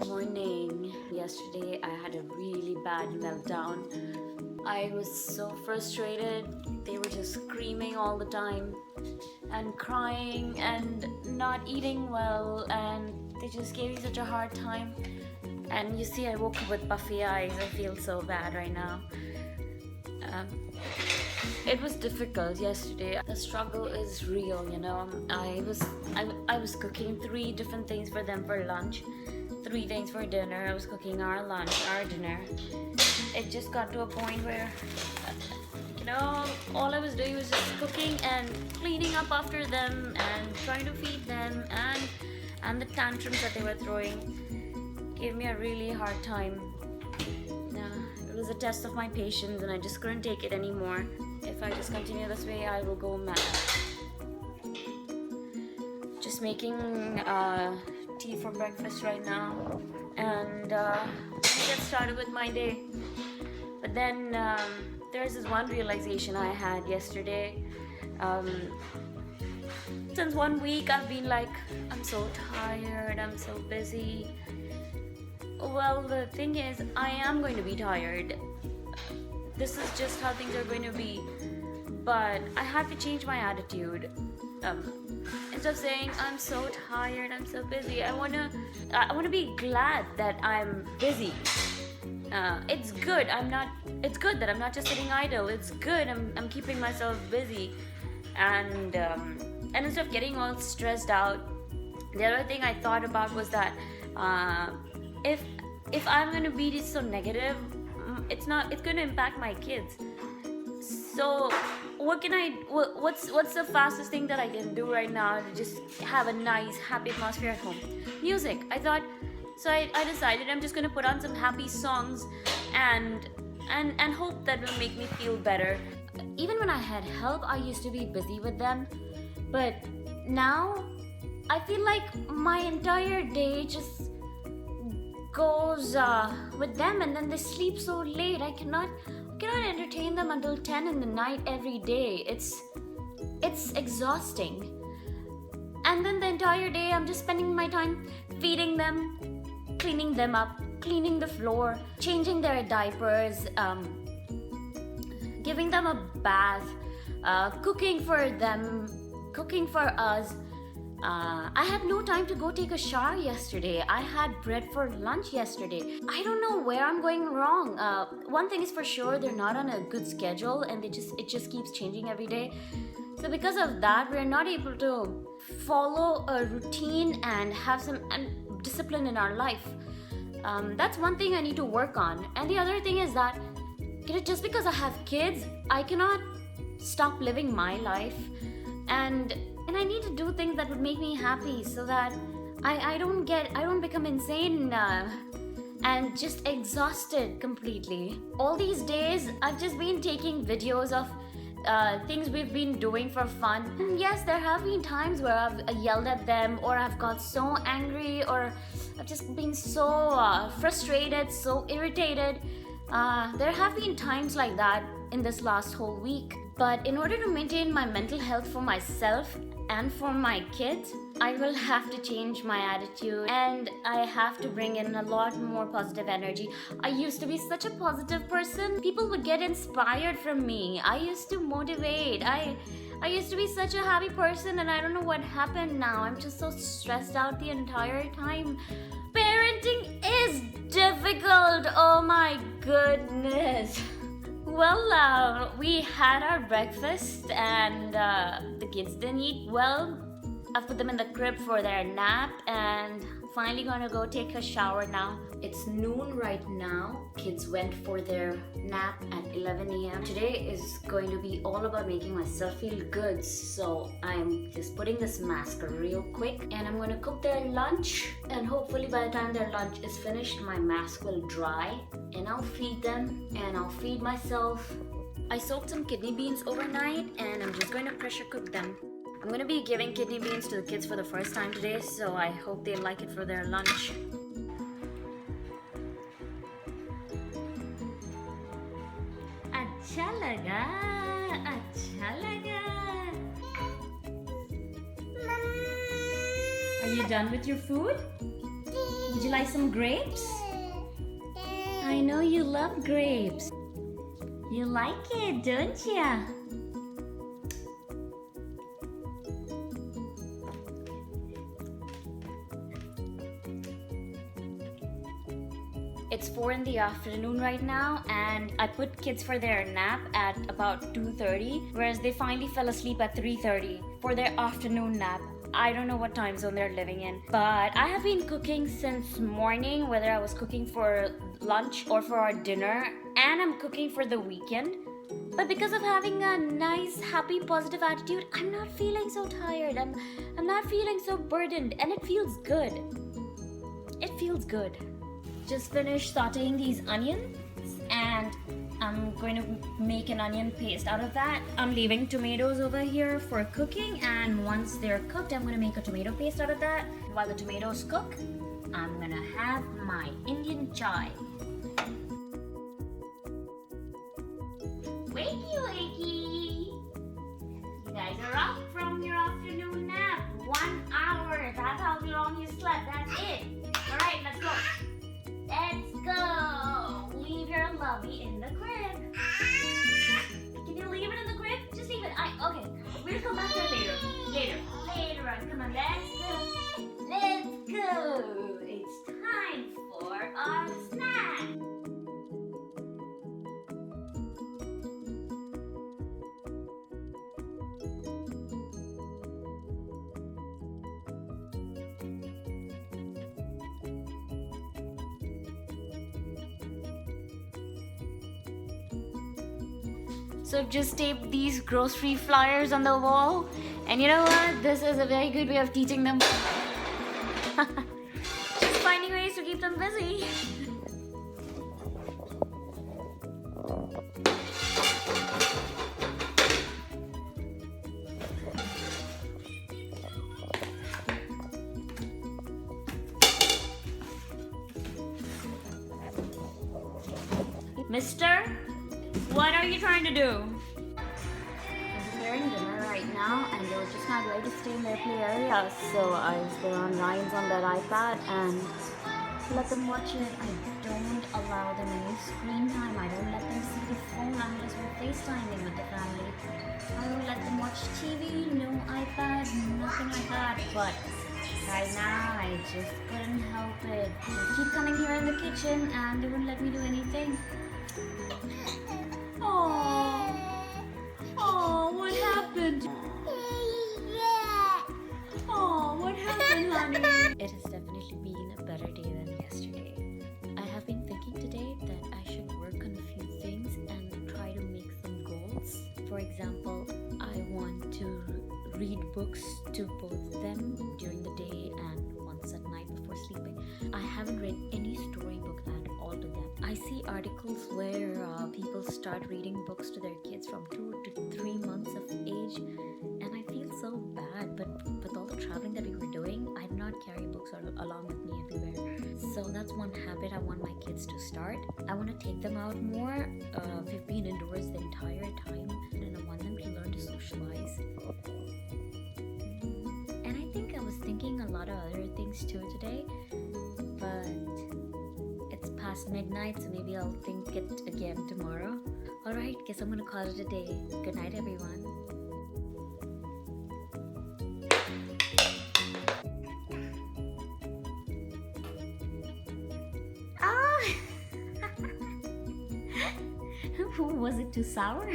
Morning. Yesterday I had a really bad meltdown. I was so frustrated. They were just screaming all the time and crying and not eating well, and they just gave me such a hard time. And you see, I woke up with puffy eyes. I feel so bad right now. Um, it was difficult yesterday. The struggle is real, you know. I was cooking 3 different things for them for lunch, 3 things for dinner. I was cooking our lunch, our dinner. It just got to a point where, all I was doing was just cooking and cleaning up after them and trying to feed them, and the tantrums that they were throwing gave me a really hard time. It was a test of my patience, and I just couldn't take it anymore. If I just continue this way, I will go mad. Just making tea for breakfast right now, and get started with my day. But then there's this one realization I had yesterday. Since 1 week I've been like, I'm so tired, I'm so busy. Well, the thing is, I am going to be tired. This is just how things are going to be. But I have to change my attitude. Instead of saying I'm so tired, I'm so busy, I wanna be glad that I'm busy. It's good. It's good that I'm not just sitting idle. It's good. I'm keeping myself busy, and instead of getting all stressed out, the other thing I thought about was that if I'm gonna be so negative, it's gonna impact my kids. So what's the fastest thing that I can do right now to just have a nice happy atmosphere at home? Music. So I decided I'm just gonna put on some happy songs and hope that will make me feel better. Even when I had help, I used to be busy with them, but now I feel like my entire day just goes with them, and then they sleep so late. I cannot entertain them until 10 in the night every day. It's exhausting. And then the entire day I'm just spending my time feeding them, cleaning them up, cleaning the floor, changing their diapers, giving them a bath, cooking for them, cooking for us. I had no time to go take a shower yesterday. I had bread for lunch yesterday. I don't know where I'm going wrong. One thing is for sure, they're not on a good schedule, and it just keeps changing every day. So because of that, we're not able to follow a routine and have some discipline in our life. That's one thing I need to work on. And the other thing is that, just because I have kids, I cannot stop living my life, and I need to do things that would make me happy, so that I don't become insane and just exhausted completely. All these days I've just been taking videos of things we've been doing for fun. And yes, there have been times where I've yelled at them, or I've got so angry, or I've just been so frustrated, so irritated. There have been times like that in this last whole week. But in order to maintain my mental health for myself and for my kids, I will have to change my attitude, and I have to bring in a lot more positive energy. I used to be such a positive person. People would get inspired from me. I used to motivate. I used to be such a happy person, and I don't know what happened now. I'm just so stressed out the entire time. Parenting is difficult. Oh my goodness. Well, we had our breakfast, and the kids didn't eat well. I've put them in the crib for their nap, and finally gonna go take a shower now. It's noon right now. Kids went for their nap at 11 a.m. Today is going to be all about making myself feel good, so I'm just putting this mask real quick, and I'm gonna cook their lunch, and hopefully by the time their lunch is finished, my mask will dry, and I'll feed them, and I'll feed myself. I soaked some kidney beans overnight, and I'm just going to pressure cook them. I'm going to be giving kidney beans to the kids for the first time today, so I hope they like it for their lunch. अच्छा लगा. Are you done with your food? Would you like some grapes? I know you love grapes. You like it, don't ya? It's 4 in the afternoon right now, and I put kids for their nap at about 2:30, whereas they finally fell asleep at 3:30 for their afternoon nap. I don't know what time zone they're living in, but I have been cooking since morning, whether I was cooking for lunch or for our dinner, and I'm cooking for the weekend. But because of having a nice, happy, positive attitude, I'm not feeling so tired. I'm not feeling so burdened, and it feels good. It feels good. Just finished sauteing these onions, and I'm going to make an onion paste out of that. I'm leaving tomatoes over here for cooking, and once they're cooked, I'm going to make a tomato paste out of that. While the tomatoes cook, I'm going to have my Indian chai. Wakey, wakey! You guys are up from your afternoon nap. 1 hour. That's how long you slept. That's it. Alright, let's go. Let's go. Leave your lovey in the crib. Can you leave it in the crib? Just leave it. Okay. We'll come back to it later on. Come on, let's go. It's time for our snack. So I've just taped these grocery flyers on the wall, and you know what? This is a very good way of teaching them. Just finding ways to keep them busy. Mister, what are you trying to do? They're preparing dinner right now, and they were just not ready to stay in their play area. So I was there on Ryan's on that iPad and let them watch it. I don't allow them any screen time. I don't let them see the phone unless we're FaceTiming with the family. I don't let them watch TV, no iPad, nothing like that. But right now, I just couldn't help it. They keep coming here in the kitchen, and they wouldn't let me do anything. Oh, what happened? Oh, what happened, honey? It has definitely been a better day than yesterday. I have been thinking today that I should work on a few things and try to make some goals. For example, I want to read books to both of them during the day and once at night before sleeping. I haven't read any storybook at all to them. I see articles where people start reading books to their kids from 2 to 3 months of age, and I feel so bad. But with all the traveling that we were doing, I did not carry books along with me everywhere. So that's one habit I want my kids to start. I want to take them out more. We've been indoors the entire time, and I want them to learn to socialize. And I think I was thinking a lot of other things too today, but it's past midnight, so maybe I'll think it again tomorrow. Alright, guess I'm gonna call it a day. Good night, everyone. Ah! Was it too sour?